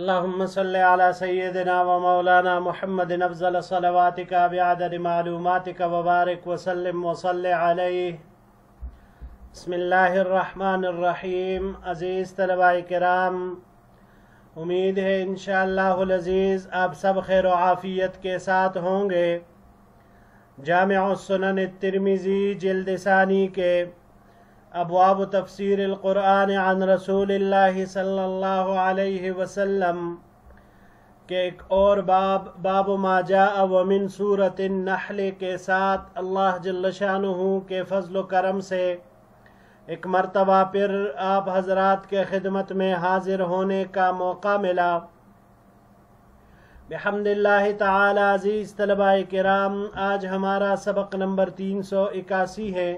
اللهم صل على سيدنا ومولانا محمد افضل صلواتك بعدد معلوماتك وبارك وسلم وصل عليه. بسم اللہ الرحمن الرحیم. عزیز طلباء کرام، امید ہے انشاءاللہ العزیز آپ سب خیر و عافیت کے ساتھ ہوں گے. جامع السنن الترمذی جلد ثانی کے ابواب تفسیر القرآن عن رسول اللہ صلی اللہ علیہ وسلم کے ایک اور باب ما جاء ومن سورۃ النحل کے ساتھ اللہ جل شانہ کے فضل و کرم سے ایک مرتبہ پھر آپ حضرات کے خدمت میں حاضر ہونے کا موقع ملا. بحمد اللہ تعالی. عزیز طلباء کرام، آج ہمارا سبق نمبر 381 ہے،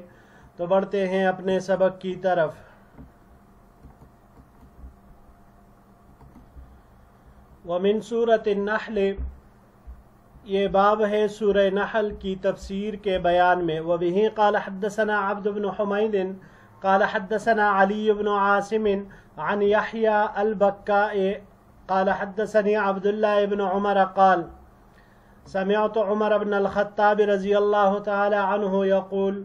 تو بڑھتے ہیں اپنے سبق کی طرف. ومن سورۃ النحل، یہ باب ہے سورہ نحل کی تفسیر کے بیان میں. وبہ قال حدثنا عبد بن حمید قال حدثنا علی بن عاصم عن یحییٰ البکاء قال حدثني عبد الله بن عمر قال سمعت عمر بن الخطاب رضی اللہ تعالی عنہ یقول.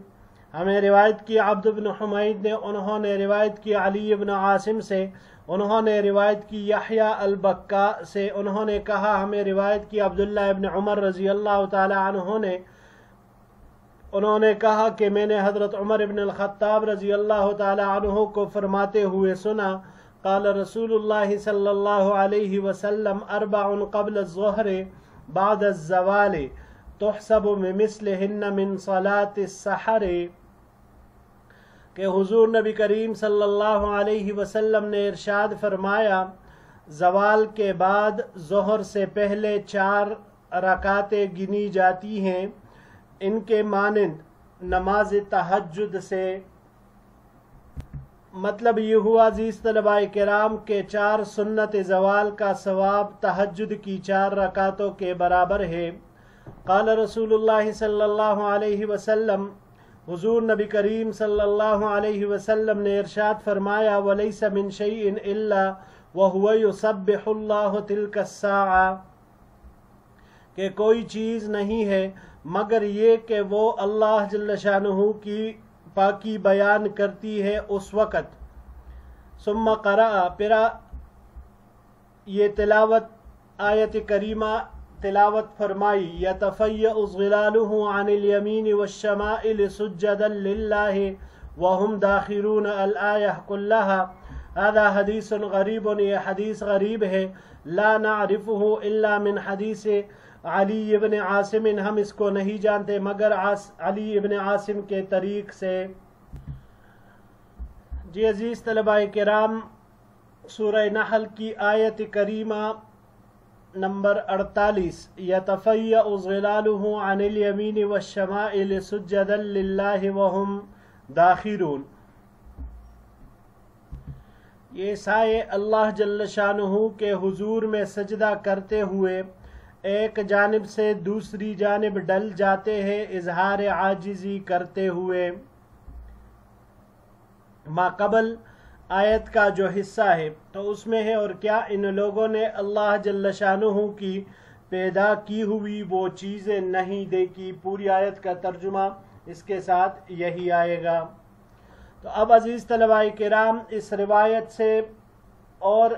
ہمیں روایت کی عبد بن حمید نے، انہوں نے روایت کی علی بن عاصم سے، انہوں نے روایت کی یحییٰ البکاء سے، انہوں نے کہا ہمیں روایت کی عبداللہ ابن عمر رضی اللہ تعالی عنہ نے، انہوں نے کہا کہ میں نے حضرت عمر بن الخطاب رضی اللہ تعالی عنہ کو فرماتے ہوئے سنا. قال رسول اللہ صلی اللہ علیہ وسلم اربع قبل الظہر بعد الزوال تحسب بمثلہن من صلاة السحر، کہ حضور نبی کریم صلی اللہ علیہ وسلم نے ارشاد فرمایا زوال کے بعد ظہر سے پہلے 4 رکعتیں گنی جاتی ہیں، ان کے مانند نماز تہجد سے. مطلب یہ ہوا عزیز طلباء کرام کہ 4 سنت زوال کا ثواب تہجد کی 4 رکعتوں کے برابر ہے. قال رسول اللہ صلی اللہ علیہ وسلم، حضور نبی کریم صلی اللہ علیہ وسلم نے ارشاد فرمایا وَلَيْسَ مِن شَيْءٍ إِلَّا وَهُوَ يُسَبِّحُ اللَّهُ تِلْكَ السَّاعَةَ، کہ کوئی چیز نہیں ہے مگر یہ کہ وہ اللہ جل شانہ کی پاکی بیان کرتی ہے اس وقت. ثم قرأ، پھر یہ تلاوت آیت کریمہ تلاوت فرمائی یتفیأ ظلالہ عن الیمین والشمائل سجدا للہ وهم داخرون الآیہ کلہا. هذا حدیث غریب، یہ حدیث غریب ہے. لا نعرفه الا من حدیث علی ابن عاصم، ہم اس کو نہیں جانتے مگر علی ابن عاصم کے طریق سے. جی عزیز طلباء کرام، سورہ نحل کی آیت کریمہ نمبر 48 یتفیأ ظلالہ عن الیمین والشمائل سجدا للہ وهم داخرون، یہ سائے اللہ جل شانہ کے حضور میں سجدہ کرتے ہوئے ایک جانب سے دوسری جانب ڈل جاتے ہیں اظہار عاجزی کرتے ہوئے. ما قبل آیت کا جو حصہ ہے تو اس میں ہے اور کیا ان لوگوں نے اللہ جل شانہ کی پیدا کی ہوئی وہ چیزیں نہیں دیکھی. پوری آیت کا ترجمہ اس کے ساتھ یہی آئے گا. تو اب عزیز طلباء کرام، اس روایت سے اور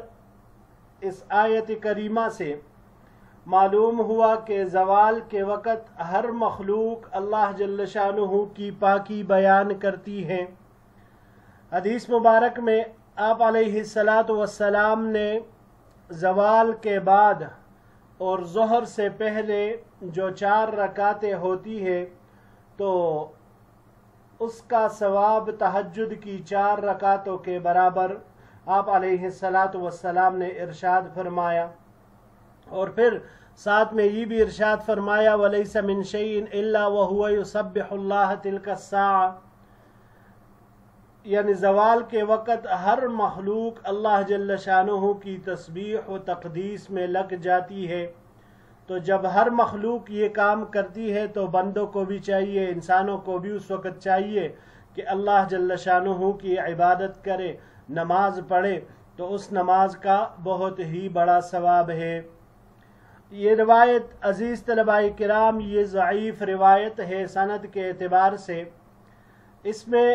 اس آیت کریمہ سے معلوم ہوا کہ زوال کے وقت ہر مخلوق اللہ جل شانہ کی پاکی بیان کرتی ہے. حدیث مبارک میں آپ علیہ السلام نے زوال کے بعد اور ظہر سے پہلے جو 4 رکعتیں ہوتی ہے تو اس کا ثواب تہجد کی 4 رکعتوں کے برابر آپ علیہ السلام نے ارشاد فرمایا. اور پھر ساتھ میں یہ بھی ارشاد فرمایا وَلَيْسَ مِن شَيْءٍ إِلَّا وَهُوَ يُسَبِّحُ اللَّهَ تِلْكَ السَّاعَةَ، یعنی زوال کے وقت ہر مخلوق اللہ جل شانہ کی تسبیح و تقدیس میں لگ جاتی ہے. تو جب ہر مخلوق یہ کام کرتی ہے تو بندوں کو بھی چاہیے، انسانوں کو بھی اس وقت چاہیے کہ اللہ جل شانہ کی عبادت کرے، نماز پڑھے. تو اس نماز کا بہت ہی بڑا ثواب ہے۔ یہ روایت عزیز طلباء کرام یہ ضعیف روایت ہے سند کے اعتبار سے۔ اس میں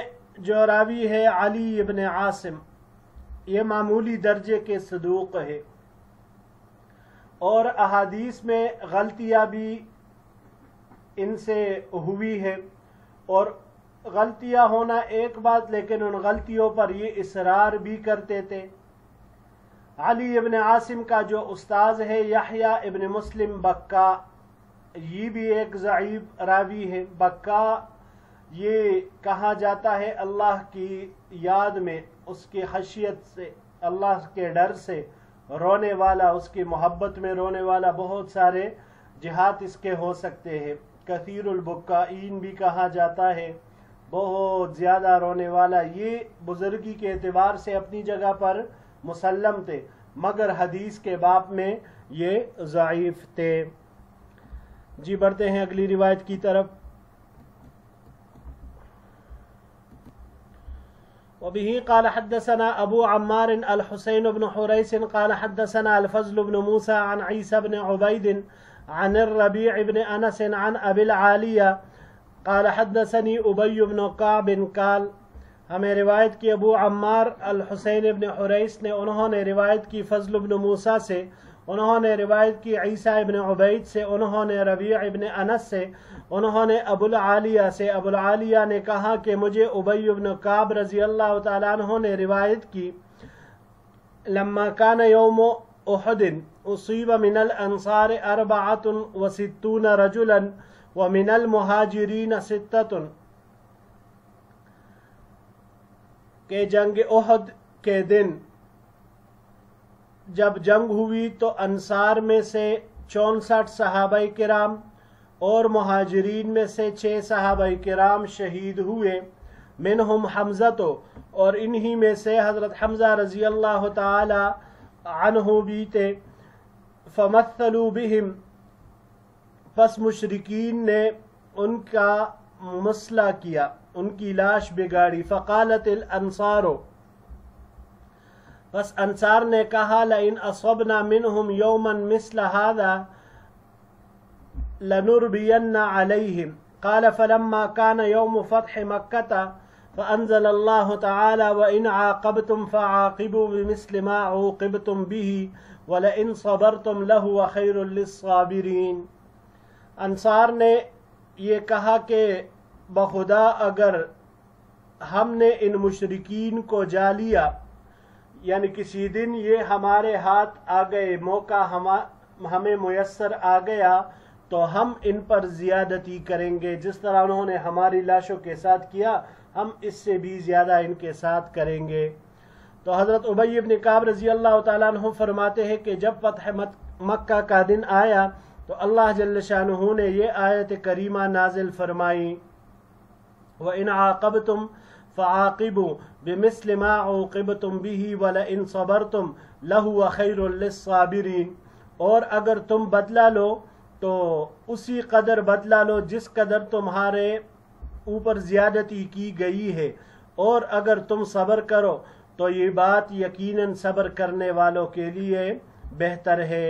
جو راوی ہے علی ابن عاصم، یہ معمولی درجے کے صدوق ہے، اور احادیث میں غلطیاں بھی ان سے ہوئی ہے، اور غلطیاں ہونا ایک بات، لیکن ان غلطیوں پر یہ اصرار بھی کرتے تھے۔ علی ابن عاصم کا جو استاذ ہے یحییٰ ابن مسلم بکا، یہ بھی ایک ضعیف راوی ہے۔ بکا یہ کہا جاتا ہے اللہ کی یاد میں، اس کی خشیت سے، اللہ کے ڈر سے رونے والا، اس کی محبت میں رونے والا۔ بہت سارے جہات اس کے ہو سکتے ہیں۔ کثیر البکائین بھی کہا جاتا ہے، بہت زیادہ رونے والا۔ یہ بزرگی کے اعتبار سے اپنی جگہ پر مسلم تھے، مگر حدیث کے باب میں یہ ضعیف تھے۔ جی بڑھتے ہیں اگلی روایت کی طرف۔ وبه قال حدثنا ابو عمار الحسين بن حريث قال حدثنا الفضل بن موسى عن عيسى بن عبيد عن الربيع بن انس عن ابي العالية قال حدثني ابي بن كعب قال، ہمیں روایت کی ابو عمار الحسین ابن حریث نے، انہوں نے روایت کی فضل ابن موسیٰ سے، انہوں نے روایت کی عیسیٰ ابن عبید سے، انہوں نے ربیع ابن انس سے، انہوں نے ابو العالیہ سے۔ ابو العالیہ نے کہا کہ مجھے ابی بن کعب رضی اللہ تعالیٰ عنہ نے روایت کی، لما کان یوم احد اصیب من الانصار 64 رجلا ومن المہاجرین 6، کہ جنگ احد کے دن جب جنگ ہوئی تو انصار میں سے 64 صحابہ کرام اور مہاجرین میں سے 6 صحابہ کرام شہید ہوئے۔ منہم حمزہ، اور انہی میں سے حضرت حمزہ رضی اللہ تعالی عنہ بھی تھے۔ فمثلوا بہم، پس مشرکین نے ان کا ممثلہ کیا، ان کی لاش بگاڑی۔ فقالت الانصار، بس انصار نے کہا، لئن اصبنا منہم یوما مثل هذا لنربین علیہم۔ قال فلما كان يوم فتح مکہ فانزل اللہ تعالی وان عاقبتم فعاقبوا بمثل ما عوقبتم به ولئن صبرتم لهو خیر للصابرین۔ انصار نے یہ کہا کہ بخدا اگر ہم نے ان مشرکین کو جا لیا، یعنی کسی دن یہ ہمارے ہاتھ آ گئے، موقع ہمیں میسر آ گیا، تو ہم ان پر زیادتی کریں گے، جس طرح انہوں نے ہماری لاشوں کے ساتھ کیا ہم اس سے بھی زیادہ ان کے ساتھ کریں گے۔ تو حضرت ابی بن کعب رضی اللہ تعالیٰ عنہ فرماتے ہیں کہ جب فتح مکہ کا دن آیا تو اللہ جل شانہ نے یہ آیت کریمہ نازل فرمائی، وَإِنْ عَاقَبْتُمْ فَعَاقِبُوا بِمِثْلِ مَا عُوقِبْتُمْ بِهِ وَلَئِنْ صَبَرْتُمْ لَهُوَ خَيْرٌ لِلصَّابِرِينَ، اور اگر تم بدلہ لو تو اسی قدر بدلہ لو جس قدر تمہارے اوپر زیادتی کی گئی ہے، اور اگر تم صبر کرو تو یہ بات یقیناً صبر کرنے والوں کے لیے بہتر ہے۔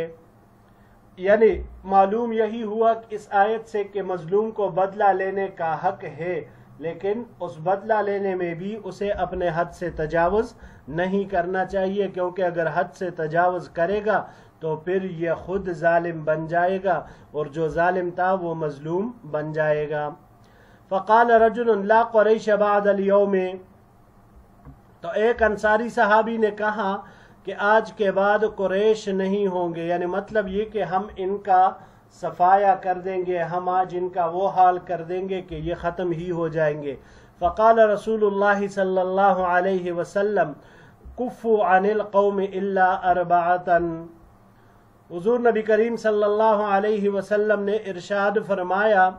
یعنی معلوم یہی ہوا کہ اس آیت سے کہ مظلوم کو بدلہ لینے کا حق ہے، لیکن اس بدلہ لینے میں بھی اسے اپنے حد سے تجاوز نہیں کرنا چاہیے، کیونکہ اگر حد سے تجاوز کرے گا تو پھر یہ خود ظالم بن جائے گا، اور جو ظالم تھا وہ مظلوم بن جائے گا۔ فقال رجل لا قریش بعد اليوم، تو ایک انصاری صحابی نے کہا کہ آج کے بعد قریش نہیں ہوں گے، یعنی مطلب یہ کہ ہم ان کا صفایا کر دیں گے، ہم آج ان کا وہ حال کر دیں گے کہ یہ ختم ہی ہو جائیں گے۔ فقال رسول اللہ صلی اللہ علیہ وسلم کفوا عن القوم الا اربعۃ، حضور نبی کریم صلی اللہ علیہ وسلم نے ارشاد فرمایا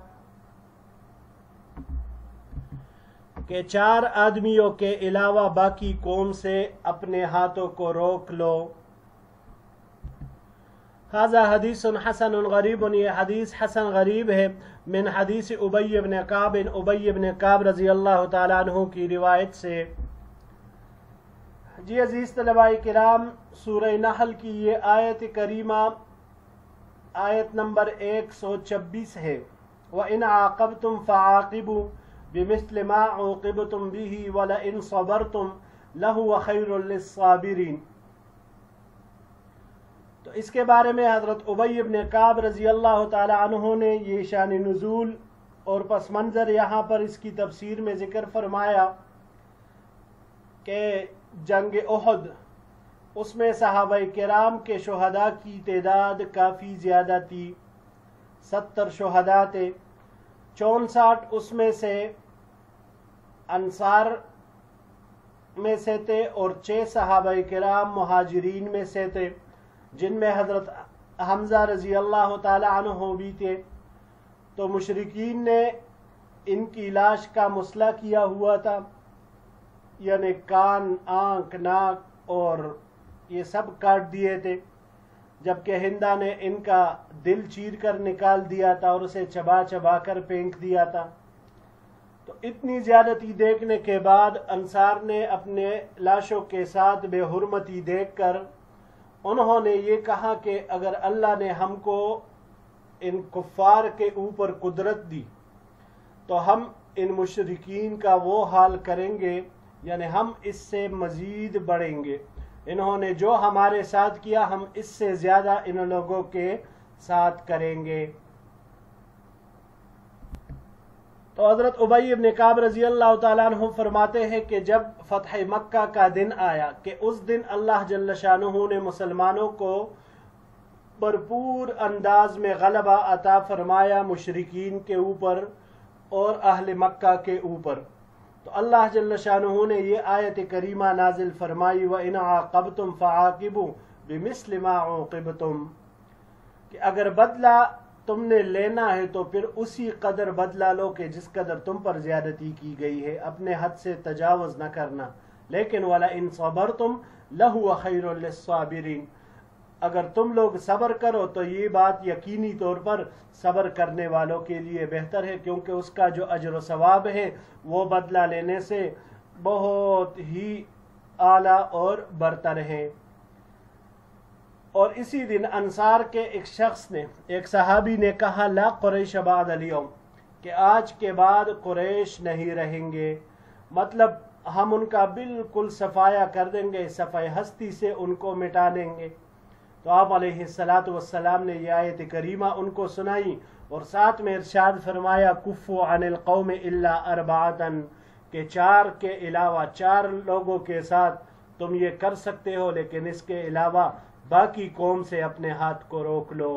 کہ 4 آدمیوں کے علاوہ باقی قوم سے اپنے ہاتھوں کو روک لو۔ ھذا حدیث حسن غریب، یہ حدیث حسن غریب ہے، من حدیث ابی بن کعب، ابی بن کعب رضی اللہ تعالیٰ عنہ کی روایت سے۔ جی عزیز طلباء کرام، سورہ نحل کی یہ آیت کریمہ آیت نمبر 126 ہے۔ وَإِنْ عَاقَبْتُمْ فَعَاقِبُوا بِمِثْلِ مَا عُوقِبْتُمْ بِهِ وَلَئِنْ صَبَرْتُمْ لَهُوَ خَيْرٌ لِلصَّابِرِينَ۔ تو اس کے بارے میں حضرت ابی بن کعب رضی اللہ تعالی عنہ نے یہ شان نزول اور پس منظر یہاں پر اس کی تفسیر میں ذکر فرمایا کہ جنگ احد، اس میں صحابہ کرام کے شہداء کی تعداد کافی زیادہ تھی، 70 شہداء تھے، 64 اس میں سے انصار میں سے تھے اور 6 صحابہ کرام مہاجرین میں سے تھے، جن میں حضرت حمزہ رضی اللہ تعالی عنہ بھی تھے۔ تو مشرکین نے ان کی لاش کا مسئلہ کیا ہوا تھا، یعنی کان، آنکھ، ناک اور یہ سب کاٹ دیے تھے، جبکہ ہندا نے ان کا دل چیر کر نکال دیا تھا اور اسے چبا چبا کر پھینک دیا تھا۔ تو اتنی زیادتی دیکھنے کے بعد انصار نے اپنے لاشوں کے ساتھ بے حرمتی دیکھ کر انہوں نے یہ کہا کہ اگر اللہ نے ہم کو ان کفار کے اوپر قدرت دی تو ہم ان مشرکین کا وہ حال کریں گے، یعنی ہم اس سے مزید بڑھیں گے۔ انہوں نے جو ہمارے ساتھ کیا ہم اس سے زیادہ ان لوگوں کے ساتھ کریں گے۔ تو حضرت ابی بن کعب رضی اللہ تعالیٰ عنہ فرماتے ہیں کہ جب فتح مکہ کا دن آیا کہ اس دن اللہ جل شانہ نے مسلمانوں کو بھرپور انداز میں غلبہ عطا فرمایا مشرکین کے اوپر اور اہل مکہ کے اوپر، تو اللہ جل شانہ نے یہ آیت کریمہ نازل فرمائی وَإِنْ عَاقَبْتُمْ فَعَاقِبُوا بِمِثْلِ مَا عُوقِبْتُمْ، کہ اگر بدلہ تم نے لینا ہے تو پھر اسی قدر بدلہ لو کہ جس قدر تم پر زیادتی کی گئی ہے، اپنے حد سے تجاوز نہ کرنا۔ لیکن وَلَئِنْ صَبَرْتُمْ لَهُوَ خَيْرٌ لِلصَّابِرِينَ، اگر تم لوگ صبر کرو تو یہ بات یقینی طور پر صبر کرنے والوں کے لیے بہتر ہے، کیونکہ اس کا جو اجر و ثواب ہے وہ بدلہ لینے سے بہت ہی اعلیٰ اور برتر ہے۔ اور اسی دن انصار کے ایک شخص نے، ایک صحابی نے کہا لا قریش بعد اليوم، کہ آج کے بعد قریش نہیں رہیں گے، مطلب ہم ان کا بالکل صفایا کر دیں گے، صفحہ ہستی سے ان کو مٹا دیں گے۔ تو آپ علیہ السلام نے یہ آیت کریمہ ان کو سنائی اور ساتھ میں ارشاد فرمایا کفوا عن القوم الا اربعۃ، کہ 4 کے علاوہ 4 لوگوں کے ساتھ تم یہ کر سکتے ہو، لیکن اس کے علاوہ باقی قوم سے اپنے ہاتھ کو روک لو۔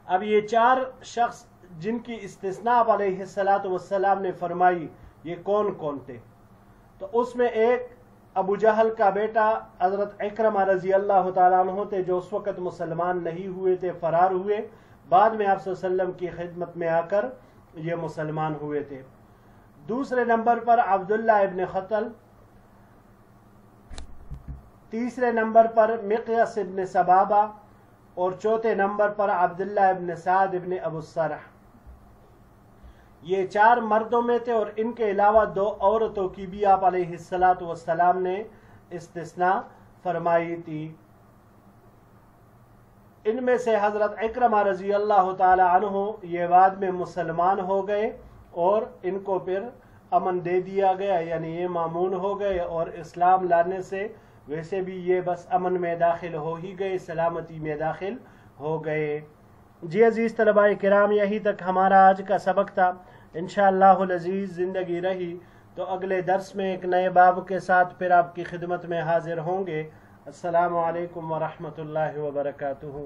اب یہ 4 شخص جن کی استثناء آپ علیہ السلام نے فرمائی، یہ کون کون تھے؟ تو اس میں ایک ابو جہل کا بیٹا حضرت اکرمہ رضی اللہ تعالیٰ عنہ تھے، جو اس وقت مسلمان نہیں ہوئے تھے، فرار ہوئے، بعد میں آپ صلی اللہ علیہ وسلم کی خدمت میں آ کر یہ مسلمان ہوئے تھے۔ دوسرے نمبر پر عبداللہ ابن خطل، تیسرے نمبر پر مقیس ابن سبابہ، اور چوتھے نمبر پر عبداللہ ابن سعد ابن ابو السرح۔ یہ 4 مردوں میں تھے اور ان کے علاوہ 2 عورتوں کی بھی آپ علیہ السلام نے استثناء فرمائی تھی۔ ان میں سے حضرت اکرمہ رضی اللہ تعالی عنہ یہ بعد میں مسلمان ہو گئے اور ان کو پھر امن دے دیا گیا، یعنی یہ مامون ہو گئے، اور اسلام لانے سے ویسے بھی یہ بس امن میں داخل ہو ہی گئے، سلامتی میں داخل ہو گئے۔ جی عزیز طلباء کرام، یہی تک ہمارا آج کا سبق تھا۔ انشاءاللہ العزیز زندگی رہی تو اگلے درس میں ایک نئے باب کے ساتھ پھر آپ کی خدمت میں حاضر ہوں گے۔ السلام علیکم ورحمۃ اللہ وبرکاتہ۔